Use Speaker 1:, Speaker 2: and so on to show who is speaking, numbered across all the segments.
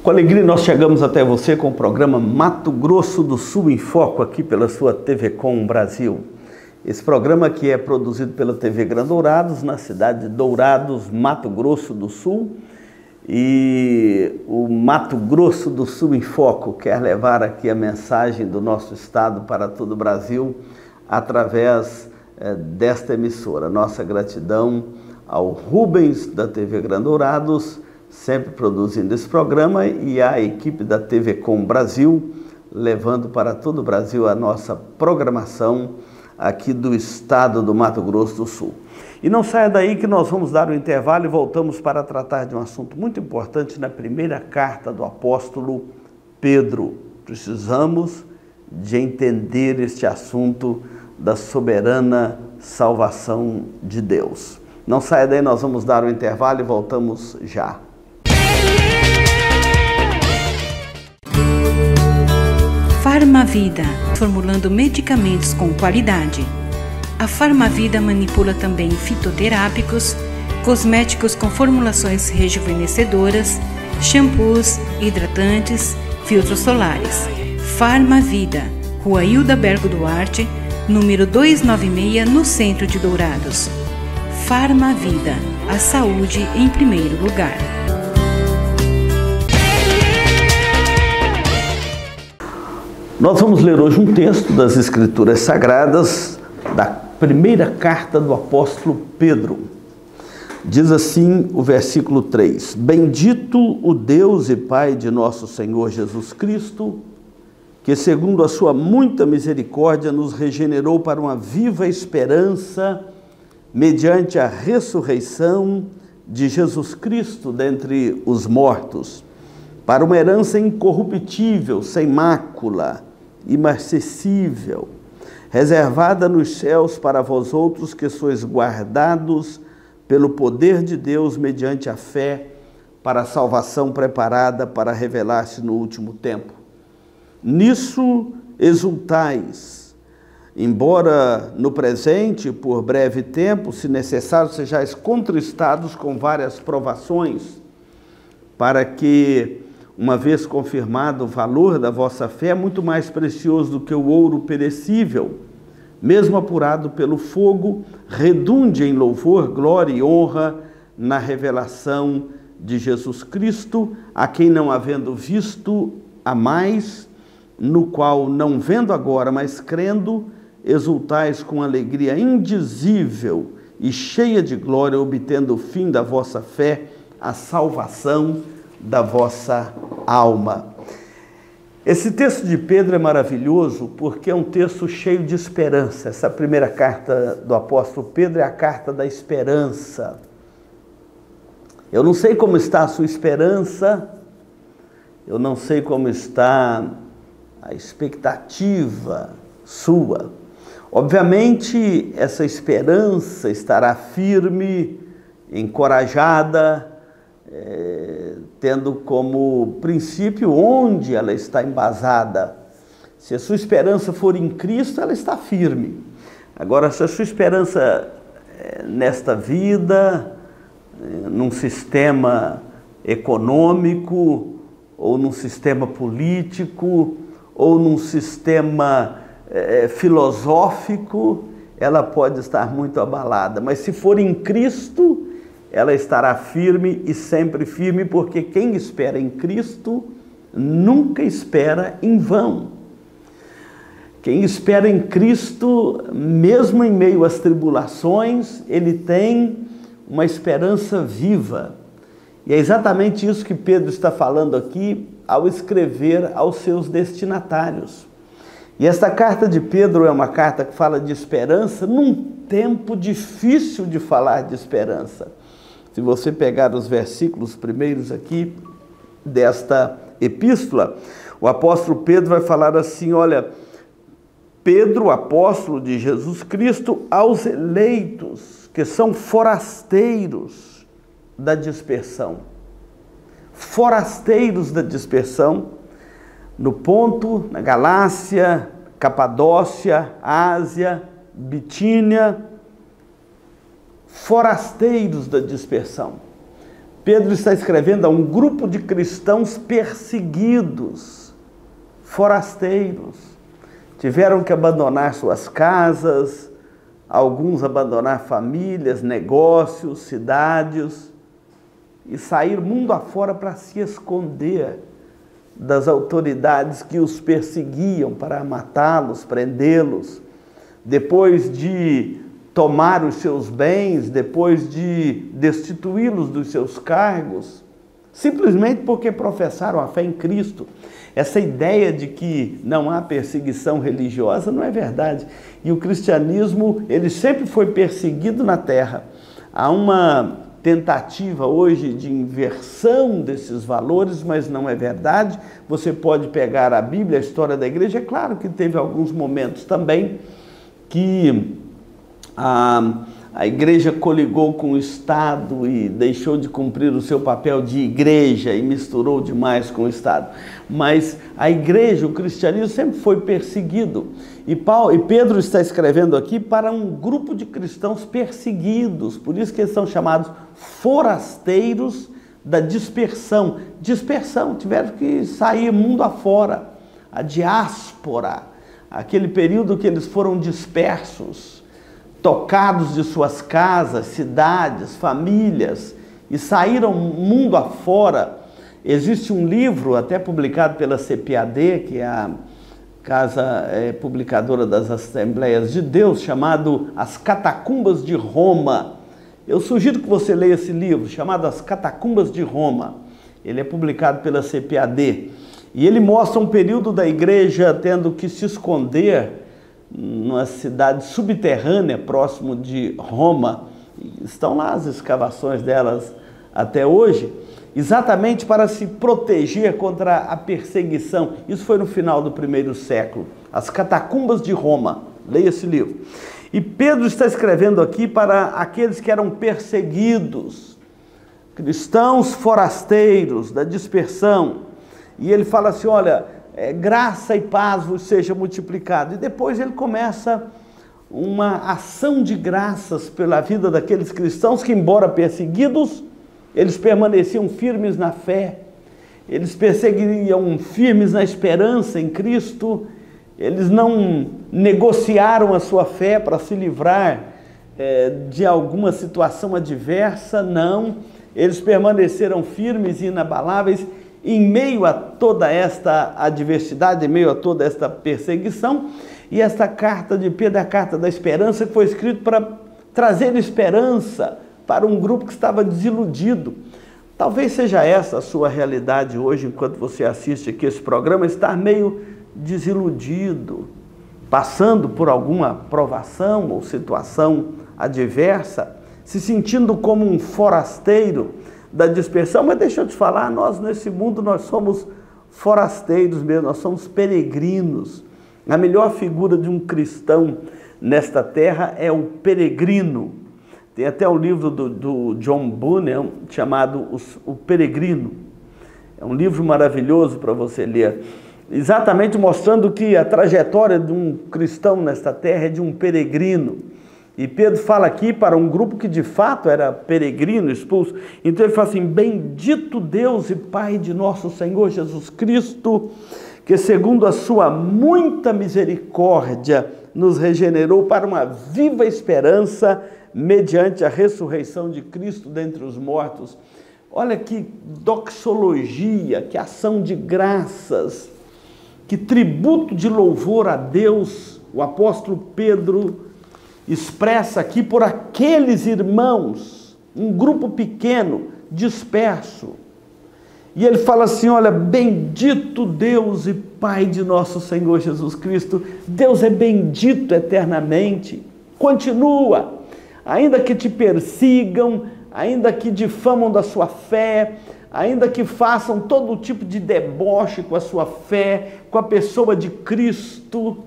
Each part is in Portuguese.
Speaker 1: Com alegria nós chegamos até você com o programa Mato Grosso do Sul em Foco, aqui pela sua TV Com Brasil. Esse programa aqui é produzido pela TV Grandourados, na cidade de Dourados, Mato Grosso do Sul. E o Mato Grosso do Sul em Foco quer levar aqui a mensagem do nosso estado para todo o Brasil através desta emissora. Nossa gratidão ao Rubens da TV Grandourados, sempre produzindo esse programa, e à equipe da TV Com Brasil, levando para todo o Brasil a nossa programação aqui do estado do Mato Grosso do Sul. E não saia daí que nós vamos dar um intervalo e voltamos para tratar de um assunto muito importante na primeira carta do apóstolo Pedro. Precisamos de entender este assunto da soberana salvação de Deus. Não saia daí, nós vamos dar um intervalo e voltamos já.
Speaker 2: Farmavida, formulando medicamentos com qualidade. A Farmavida manipula também fitoterápicos, cosméticos com formulações rejuvenescedoras, shampoos, hidratantes, filtros solares. Farmavida, Rua Hilda Bergo Duarte, número 296, no centro de Dourados. Farmavida, a saúde em primeiro lugar.
Speaker 1: Nós vamos ler hoje um texto das Escrituras Sagradas, da primeira carta do apóstolo Pedro. Diz assim o versículo 3: Bendito o Deus e Pai de nosso Senhor Jesus Cristo, que segundo a sua muita misericórdia nos regenerou para uma viva esperança, mediante a ressurreição de Jesus Cristo dentre os mortos, para uma herança incorruptível, sem mácula, imarcessível, reservada nos céus para vós outros que sois guardados pelo poder de Deus mediante a fé, para a salvação preparada para revelar-se no último tempo. Nisso exultais, embora no presente, por breve tempo, se necessário, sejais contristados com várias provações, para que, uma vez confirmado o valor da vossa fé, muito mais precioso do que o ouro perecível, mesmo apurado pelo fogo, redunde em louvor, glória e honra na revelação de Jesus Cristo, a quem não havendo visto a mais, no qual não vendo agora, mas crendo, exultais com alegria indizível e cheia de glória, obtendo o fim da vossa fé, a salvação da vossa alma. Esse texto de Pedro é maravilhoso porque é um texto cheio de esperança. Essa primeira carta do apóstolo Pedro é a carta da esperança. Eu não sei como está a sua esperança, eu não sei como está a expectativa sua. Obviamente, essa esperança estará firme, encorajada, tendo como princípio onde ela está embasada. Se a sua esperança for em Cristo, ela está firme. Agora, se a sua esperança nesta vida, num sistema econômico, ou num sistema político, ou num sistema filosófico, ela pode estar muito abalada. Mas se for em Cristo, ela estará firme e sempre firme, porque quem espera em Cristo nunca espera em vão. Quem espera em Cristo, mesmo em meio às tribulações, ele tem uma esperança viva. E é exatamente isso que Pedro está falando aqui ao escrever aos seus destinatários. E esta carta de Pedro é uma carta que fala de esperança num tempo difícil de falar de esperança. Se você pegar os versículos primeiros aqui desta epístola, o apóstolo Pedro vai falar assim, olha, Pedro, apóstolo de Jesus Cristo, aos eleitos, que são forasteiros da dispersão. Forasteiros da dispersão, no Ponto, na Galácia, Capadócia, Ásia, Bitínia, forasteiros da dispersão. Pedro está escrevendo a um grupo de cristãos perseguidos, forasteiros. Tiveram que abandonar suas casas, alguns abandonar famílias, negócios, cidades e sair mundo afora para se esconder das autoridades que os perseguiam para matá-los, prendê-los. Depois de tomar os seus bens, depois de destituí-los dos seus cargos, simplesmente porque professaram a fé em Cristo. Essa ideia de que não há perseguição religiosa não é verdade. E o cristianismo, ele sempre foi perseguido na terra. Há uma tentativa hoje de inversão desses valores, mas não é verdade. Você pode pegar a Bíblia, a história da igreja. É claro que teve alguns momentos também que a igreja coligou com o Estado e deixou de cumprir o seu papel de igreja e misturou demais com o Estado. Mas a igreja, o cristianismo sempre foi perseguido. E Pedro está escrevendo aqui para um grupo de cristãos perseguidos, por isso que eles são chamados forasteiros da dispersão. Dispersão, tiveram que sair mundo afora, a diáspora, aquele período que eles foram dispersos, tocados de suas casas, cidades, famílias, e saíram mundo afora. Existe um livro, até publicado pela CPAD, que é a Casa Publicadora das Assembleias de Deus, chamado As Catacumbas de Roma. Eu sugiro que você leia esse livro, chamado As Catacumbas de Roma. Ele é publicado pela CPAD. E ele mostra um período da igreja tendo que se esconder numa cidade subterrânea próximo de Roma. Estão lá as escavações delas até hoje, exatamente para se proteger contra a perseguição. Isso foi no final do primeiro século. As Catacumbas de Roma. Leia esse livro. E Pedro está escrevendo aqui para aqueles que eram perseguidos, cristãos forasteiros da dispersão. E ele fala assim, olha, graça e paz vos seja multiplicado. E depois ele começa uma ação de graças pela vida daqueles cristãos que, embora perseguidos, eles permaneciam firmes na fé, eles perseguiam firmes na esperança em Cristo, eles não negociaram a sua fé para se livrar de alguma situação adversa, não, eles permaneceram firmes e inabaláveis em meio a toda esta adversidade, em meio a toda esta perseguição. E esta carta de Pedro é a carta da esperança, que foi escrita para trazer esperança para um grupo que estava desiludido. Talvez seja essa a sua realidade hoje, enquanto você assiste aqui esse programa, estar meio desiludido, passando por alguma provação ou situação adversa, se sentindo como um forasteiro da dispersão. Mas deixa eu te falar, nós nesse mundo nós somos forasteiros mesmo, nós somos peregrinos. A melhor figura de um cristão nesta terra é o peregrino. Tem até um livro do John Bunyan chamado O Peregrino. É um livro maravilhoso para você ler, exatamente mostrando que a trajetória de um cristão nesta terra é de um peregrino. E Pedro fala aqui para um grupo que de fato era peregrino, expulso. Então ele fala assim, bendito Deus e Pai de nosso Senhor Jesus Cristo, que segundo a sua muita misericórdia nos regenerou para uma viva esperança mediante a ressurreição de Cristo dentre os mortos. Olha que doxologia, que ação de graças, que tributo de louvor a Deus o apóstolo Pedro expressa aqui por aqueles irmãos, um grupo pequeno, disperso. E ele fala assim, olha, bendito Deus e Pai de nosso Senhor Jesus Cristo. Deus é bendito eternamente, continua, ainda que te persigam, ainda que difamam da sua fé, ainda que façam todo tipo de deboche com a sua fé, com a pessoa de Cristo,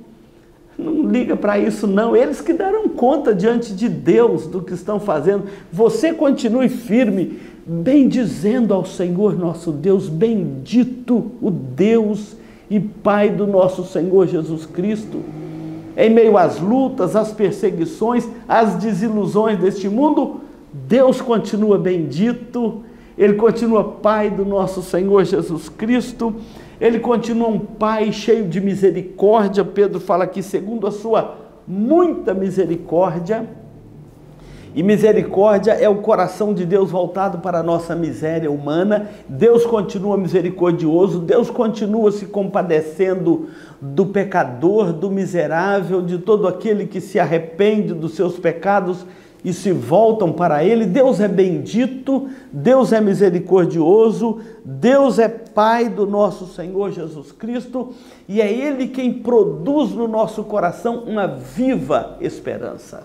Speaker 1: não liga para isso não, eles que darão conta diante de Deus do que estão fazendo. Você continue firme, bendizendo ao Senhor nosso Deus, bendito o Deus e Pai do nosso Senhor Jesus Cristo. Em meio às lutas, às perseguições, às desilusões deste mundo, Deus continua bendito, Ele continua Pai do nosso Senhor Jesus Cristo, Ele continua um Pai cheio de misericórdia. Pedro fala aqui, segundo a sua muita misericórdia, e misericórdia é o coração de Deus voltado para a nossa miséria humana. Deus continua misericordioso, Deus continua se compadecendo do pecador, do miserável, de todo aquele que se arrepende dos seus pecados e se voltam para Ele. Deus é bendito, Deus é misericordioso, Deus é Pai do nosso Senhor Jesus Cristo, e é Ele quem produz no nosso coração uma viva esperança.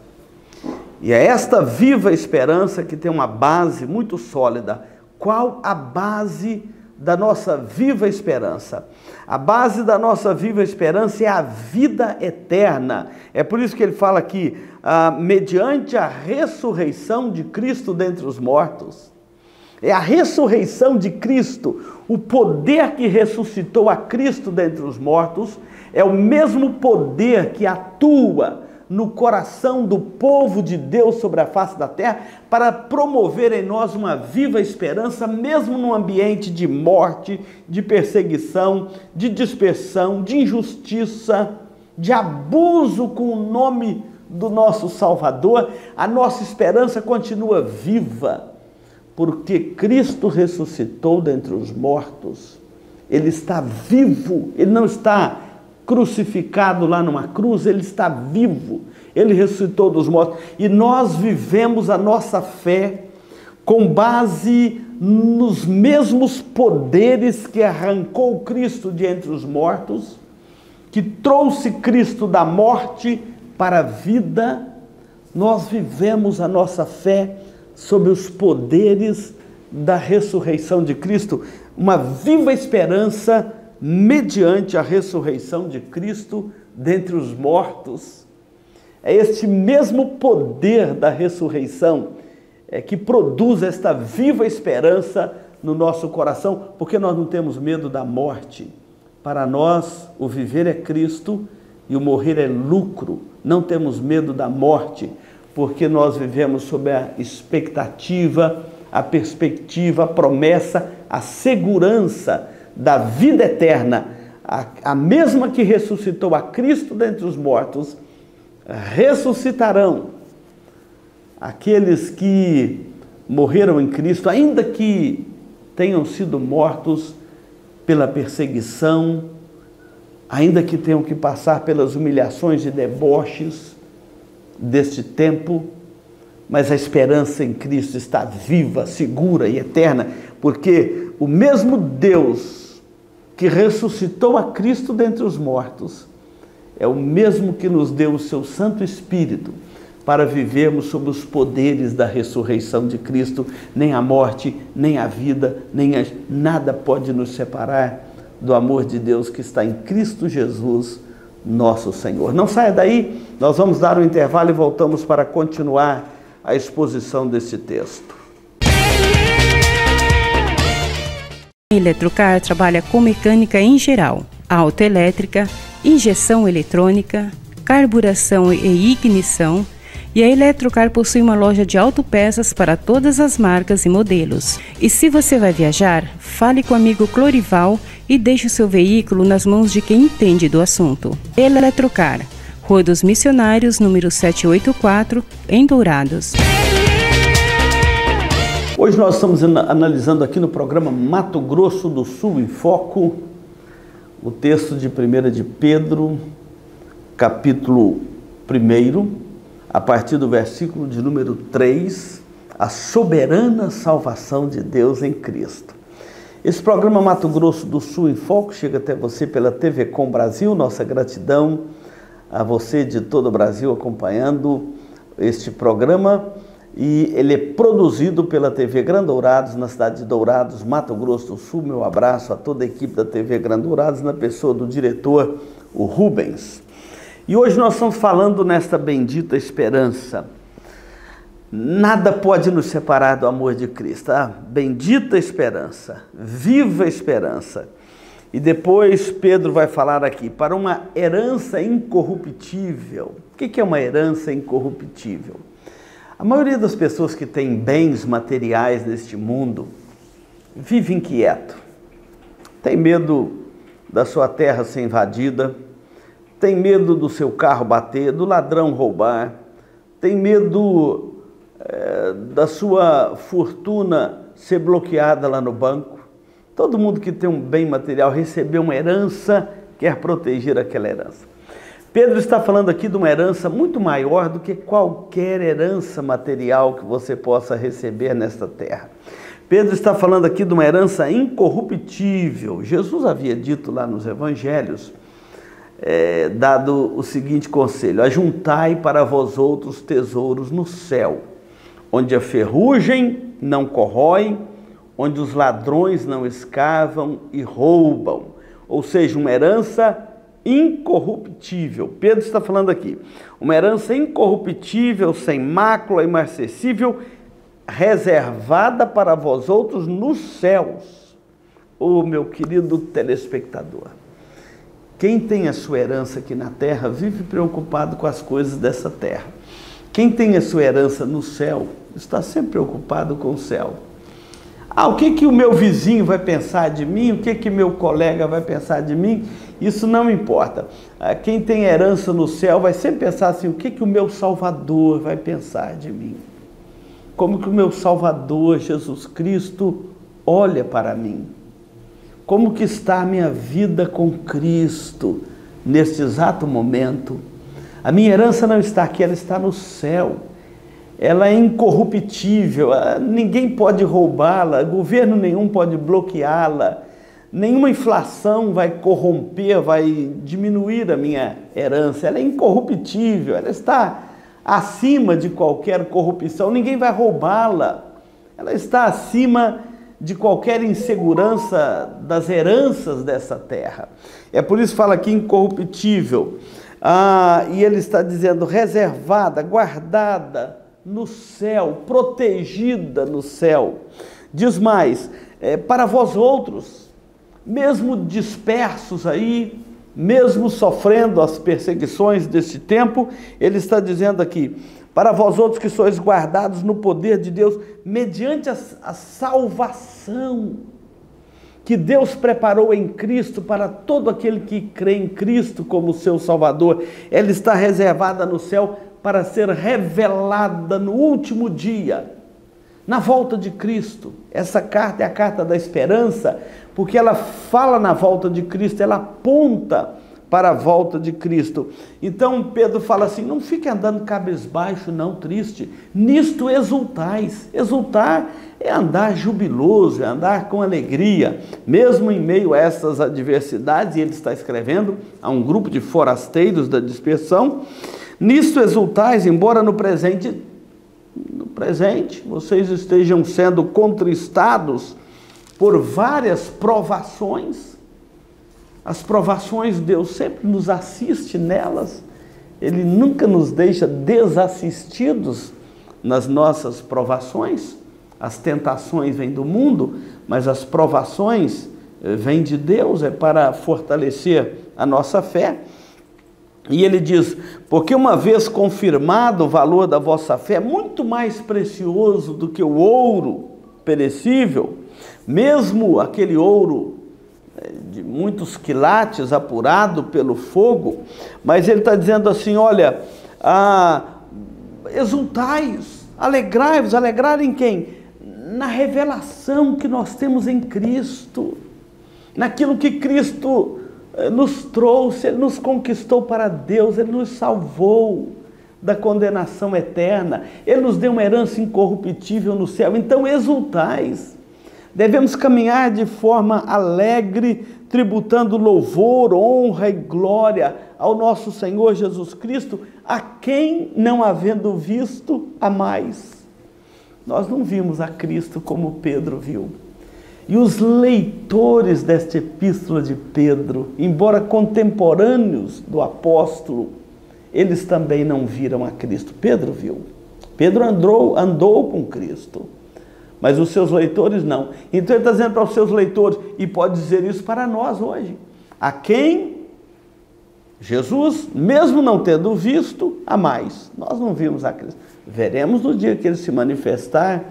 Speaker 1: E é esta viva esperança que tem uma base muito sólida. Qual a base da nossa viva esperança? A base da nossa viva esperança é a vida eterna. É por isso que ele fala aqui, mediante a ressurreição de Cristo dentre os mortos. É a ressurreição de Cristo, o poder que ressuscitou a Cristo dentre os mortos, é o mesmo poder que atua no coração do povo de Deus sobre a face da terra, para promover em nós uma viva esperança, mesmo num ambiente de morte, de perseguição, de dispersão, de injustiça, de abuso com o nome do nosso Salvador. A nossa esperança continua viva, porque Cristo ressuscitou dentre os mortos. Ele está vivo, Ele não está crucificado lá numa cruz, Ele está vivo, Ele ressuscitou dos mortos, e nós vivemos a nossa fé com base nos mesmos poderes que arrancou Cristo de entre os mortos, que trouxe Cristo da morte para a vida. Nós vivemos a nossa fé sob os poderes da ressurreição de Cristo, uma viva esperança mediante a ressurreição de Cristo dentre os mortos. É este mesmo poder da ressurreição que produz esta viva esperança no nosso coração, porque nós não temos medo da morte. Para nós, o viver é Cristo e o morrer é lucro. Não temos medo da morte, porque nós vivemos sob a expectativa, a perspectiva, a promessa, a segurança da vida eterna. A mesma que ressuscitou a Cristo dentre os mortos, ressuscitarão aqueles que morreram em Cristo, ainda que tenham sido mortos pela perseguição, ainda que tenham que passar pelas humilhações e deboches deste tempo, mas a esperança em Cristo está viva, segura e eterna, porque o mesmo Deus que ressuscitou a Cristo dentre os mortos é o mesmo que nos deu o seu Santo Espírito para vivermos sob os poderes da ressurreição de Cristo. Nem a morte, nem a vida, nada pode nos separar do amor de Deus que está em Cristo Jesus, nosso Senhor. Não saia daí, nós vamos dar um intervalo e voltamos para continuar a exposição desse texto.
Speaker 2: Eletrocar trabalha com mecânica em geral, autoelétrica, injeção eletrônica, carburação e ignição, e a Eletrocar possui uma loja de autopeças para todas as marcas e modelos. E se você vai viajar, fale com o amigo Clorival e deixe o seu veículo nas mãos de quem entende do assunto. Eletrocar, Rua dos Missionários, número 784, em Dourados.
Speaker 1: Hoje nós estamos analisando aqui no programa Mato Grosso do Sul em Foco, o texto de 1 de Pedro, capítulo 1, a partir do versículo de número 3, a soberana salvação de Deus em Cristo. Esse programa Mato Grosso do Sul em Foco chega até você pela TV Com Brasil. Nossa gratidão a você de todo o Brasil acompanhando este programa. E ele é produzido pela TV Gran Dourados, na cidade de Dourados, Mato Grosso do Sul. Meu abraço a toda a equipe da TV Gran Dourados, na pessoa do diretor, o Rubens. E hoje nós estamos falando nesta bendita esperança. Nada pode nos separar do amor de Cristo. Bendita esperança, viva esperança. E depois Pedro vai falar aqui, para uma herança incorruptível. O que é uma herança incorruptível? A maioria das pessoas que têm bens materiais neste mundo, vive inquieto, tem medo da sua terra ser invadida, tem medo do seu carro bater, do ladrão roubar, tem medo da sua fortuna ser bloqueada lá no banco. Todo mundo que tem um bem material, recebeu uma herança, quer proteger aquela herança. Pedro está falando aqui de uma herança muito maior do que qualquer herança material que você possa receber nesta terra. Pedro está falando aqui de uma herança incorruptível. Jesus havia dito lá nos evangelhos, dado o seguinte conselho: ajuntai para vós outros tesouros no céu, onde a ferrugem não corrói, onde os ladrões não escavam e roubam. Ou seja, uma herança incorruptível. Pedro está falando aqui, uma herança incorruptível, sem mácula, imarcessível, reservada para vós outros nos céus. Oh, meu querido telespectador, quem tem a sua herança aqui na terra vive preocupado com as coisas dessa terra. Quem tem a sua herança no céu está sempre preocupado com o céu. O que o meu vizinho vai pensar de mim? O que meu colega vai pensar de mim? Isso não importa. Quem tem herança no céu vai sempre pensar assim: o que o meu Salvador vai pensar de mim? Como que o meu Salvador, Jesus Cristo, olha para mim? Como que está a minha vida com Cristo neste exato momento? A minha herança não está aqui, ela está no céu. Ela é incorruptível, ninguém pode roubá-la, governo nenhum pode bloqueá-la, nenhuma inflação vai corromper, vai diminuir a minha herança. Ela é incorruptível, ela está acima de qualquer corrupção, ninguém vai roubá-la. Ela está acima de qualquer insegurança das heranças dessa terra. É por isso que fala aqui incorruptível. E ele está dizendo reservada, guardada no céu, protegida no céu. Diz mais, para vós outros, mesmo dispersos aí, mesmo sofrendo as perseguições deste tempo, ele está dizendo aqui, para vós outros que sois guardados no poder de Deus, mediante a salvação que Deus preparou em Cristo para todo aquele que crê em Cristo como seu Salvador. Ela está reservada no céu para ser revelada no último dia, na volta de Cristo. Essa carta é a carta da esperança, porque ela fala na volta de Cristo, ela aponta para a volta de Cristo. Então Pedro fala assim: não fique andando cabisbaixo, não, triste, nisto exultais. Exultar é andar jubiloso, é andar com alegria, mesmo em meio a essas adversidades. E ele está escrevendo a um grupo de forasteiros da dispersão. Nisto exultais, embora no presente vocês estejam sendo contristados por várias provações. As provações, Deus sempre nos assiste nelas, Ele nunca nos deixa desassistidos nas nossas provações. As tentações vêm do mundo, mas as provações vêm de Deus, é para fortalecer a nossa fé. E ele diz, porque uma vez confirmado o valor da vossa fé, muito mais precioso do que o ouro perecível, mesmo aquele ouro de muitos quilates apurado pelo fogo, mas ele está dizendo assim, olha, exultais, alegrai-vos, alegrar em quem? Na revelação que nós temos em Cristo, naquilo que Cristo nos trouxe, Ele nos conquistou para Deus, Ele nos salvou da condenação eterna, Ele nos deu uma herança incorruptível no céu. Então exultais, devemos caminhar de forma alegre, tributando louvor, honra e glória ao nosso Senhor Jesus Cristo, a quem, não havendo visto, amais. Nós não vimos a Cristo como Pedro viu. E os leitores desta epístola de Pedro, embora contemporâneos do apóstolo, eles também não viram a Cristo. Pedro viu. Pedro andou com Cristo, mas os seus leitores não. Então ele está dizendo para os seus leitores, e pode dizer isso para nós hoje, a quem Jesus, mesmo não tendo visto, amais. Nós não vimos a Cristo. Veremos no dia que Ele se manifestar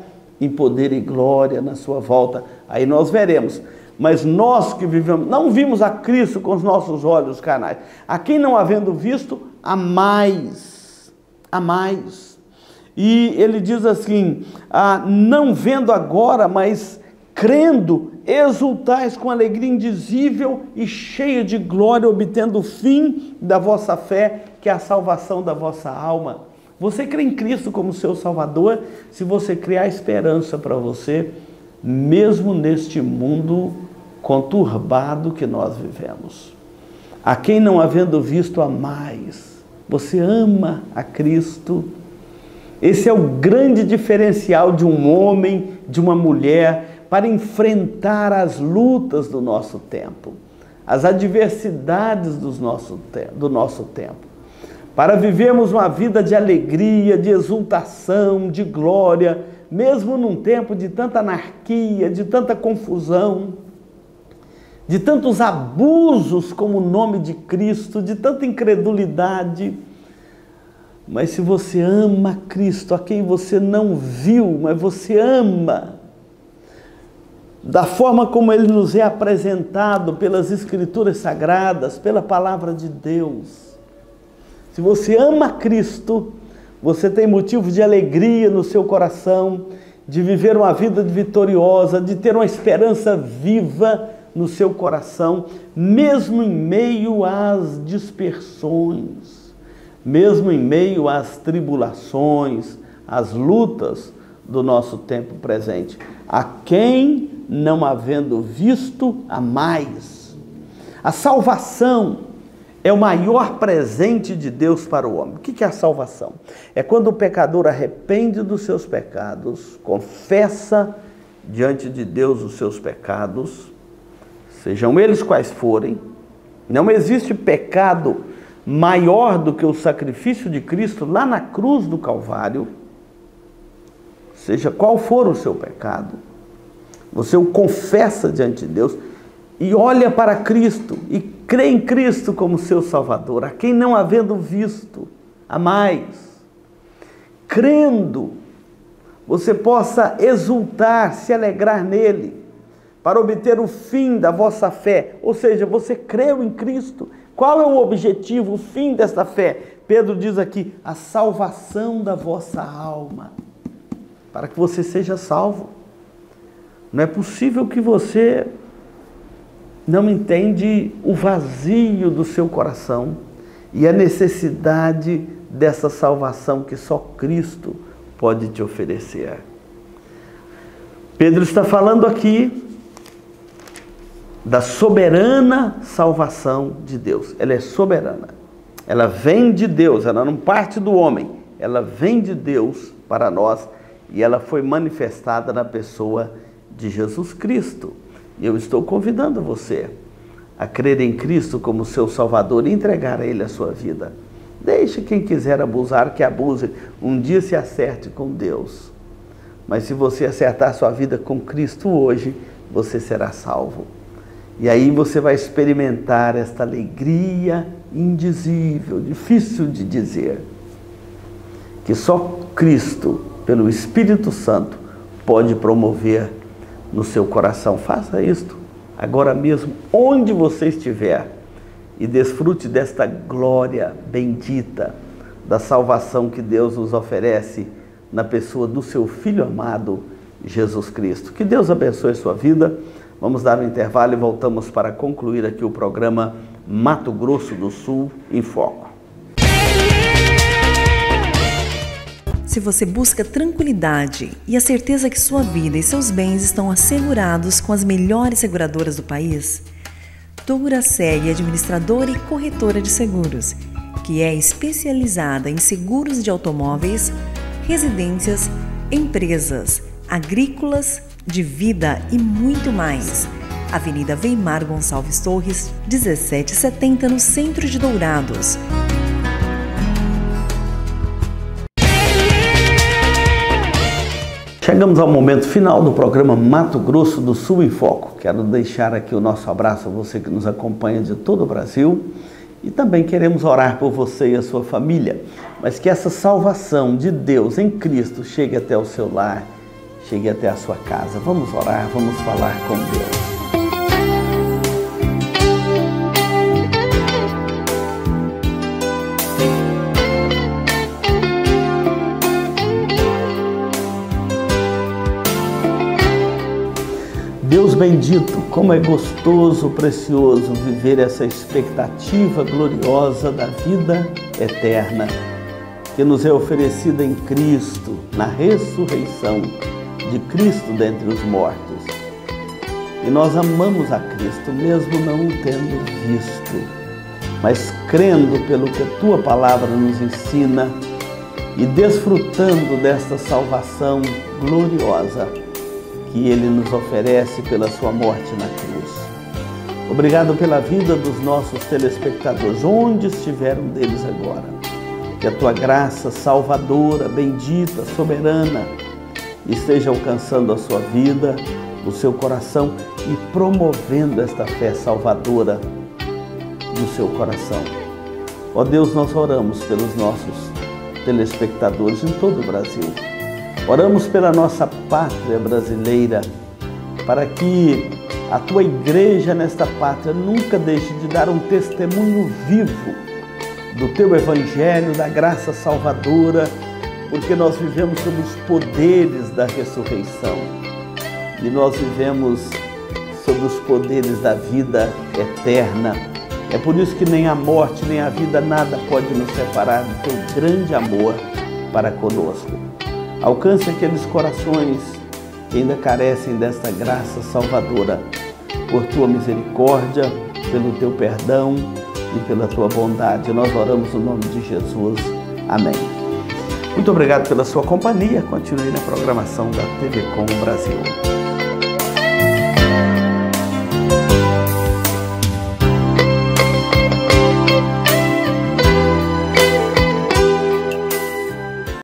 Speaker 1: em poder e glória na sua volta. Aí nós veremos. Mas nós que vivemos, não vimos a Cristo com os nossos olhos carnais. A quem não havendo visto, a mais. A mais. E ele diz assim, não vendo agora, mas crendo, exultais com alegria indizível e cheia de glória, obtendo o fim da vossa fé, que é a salvação da vossa alma. Você crê em Cristo como seu Salvador, se você criar esperança para você, mesmo neste mundo conturbado que nós vivemos. A quem não havendo visto, a mais. Você ama a Cristo. Esse é o grande diferencial de um homem, de uma mulher, para enfrentar as lutas do nosso tempo, as adversidades do nosso tempo, para vivermos uma vida de alegria, de exultação, de glória, mesmo num tempo de tanta anarquia, de tanta confusão, de tantos abusos como o nome de Cristo, de tanta incredulidade. Mas se você ama Cristo, a quem você não viu, mas você ama, da forma como Ele nos é apresentado pelas Escrituras Sagradas, pela Palavra de Deus, se você ama Cristo, você tem motivo de alegria no seu coração, de viver uma vida vitoriosa, de ter uma esperança viva no seu coração, mesmo em meio às dispersões, mesmo em meio às tribulações, às lutas do nosso tempo presente. A quem não havendo visto, a mais. A salvação é o maior presente de Deus para o homem. O que é a salvação? É quando o pecador arrepende dos seus pecados, confessa diante de Deus os seus pecados, sejam eles quais forem. Não existe pecado maior do que o sacrifício de Cristo lá na cruz do Calvário. Seja qual for o seu pecado, você o confessa diante de Deus e olha para Cristo e crê em Cristo como seu Salvador, a quem não havendo visto, a mais. Crendo, você possa exultar, se alegrar nele, para obter o fim da vossa fé. Ou seja, você creu em Cristo. Qual é o objetivo, o fim desta fé? Pedro diz aqui, a salvação da vossa alma, para que você seja salvo. Não é possível que você não entende o vazio do seu coração e a necessidade dessa salvação que só Cristo pode te oferecer. Pedro está falando aqui da soberana salvação de Deus. Ela é soberana. Ela vem de Deus, ela não parte do homem. Ela vem de Deus para nós e ela foi manifestada na pessoa de Jesus Cristo. E eu estou convidando você a crer em Cristo como seu Salvador e entregar a Ele a sua vida. Deixe quem quiser abusar, que abuse. Um dia se acerte com Deus. Mas se você acertar sua vida com Cristo hoje, você será salvo. E aí você vai experimentar esta alegria indizível, difícil de dizer, que só Cristo, pelo Espírito Santo, pode promover no seu coração. Faça isto agora mesmo, onde você estiver, e desfrute desta glória bendita da salvação que Deus nos oferece na pessoa do seu Filho amado, Jesus Cristo. Que Deus abençoe a sua vida. Vamos dar um intervalo e voltamos para concluir aqui o programa Mato Grosso do Sul em Foco.
Speaker 3: Se você busca tranquilidade e a certeza que sua vida e seus bens estão assegurados com as melhores seguradoras do país, Duracell é administradora e corretora de seguros, que é especializada em seguros de automóveis, residências, empresas, agrícolas, de vida e muito mais. Avenida Weimar Gonçalves Torres, 1770, no centro de Dourados.
Speaker 1: Chegamos ao momento final do programa Mato Grosso do Sul em Foco. Quero deixar aqui o nosso abraço a você que nos acompanha de todo o Brasil e também queremos orar por você e a sua família, mas que essa salvação de Deus em Cristo chegue até o seu lar, chegue até a sua casa. Vamos orar, vamos falar com Deus. Deus bendito, como é gostoso, precioso viver essa expectativa gloriosa da vida eterna que nos é oferecida em Cristo, na ressurreição de Cristo dentre os mortos. E nós amamos a Cristo, mesmo não o tendo visto, mas crendo pelo que a Tua palavra nos ensina e desfrutando desta salvação gloriosa que Ele nos oferece pela Sua morte na cruz. Obrigado pela vida dos nossos telespectadores, onde estiver um deles agora. Que a Tua graça salvadora, bendita, soberana, esteja alcançando a sua vida, o seu coração e promovendo esta fé salvadora no seu coração. Ó Deus, nós oramos pelos nossos telespectadores em todo o Brasil. Oramos pela nossa pátria brasileira, para que a Tua igreja nesta pátria nunca deixe de dar um testemunho vivo do Teu Evangelho, da graça salvadora, porque nós vivemos sob os poderes da ressurreição e nós vivemos sob os poderes da vida eterna. É por isso que nem a morte, nem a vida, nada pode nos separar do Teu grande amor para conosco. Alcance aqueles corações que ainda carecem desta graça salvadora, por Tua misericórdia, pelo Teu perdão e pela Tua bondade. Nós oramos no nome de Jesus. Amém. Muito obrigado pela sua companhia. Continue na programação da TV Com Brasil.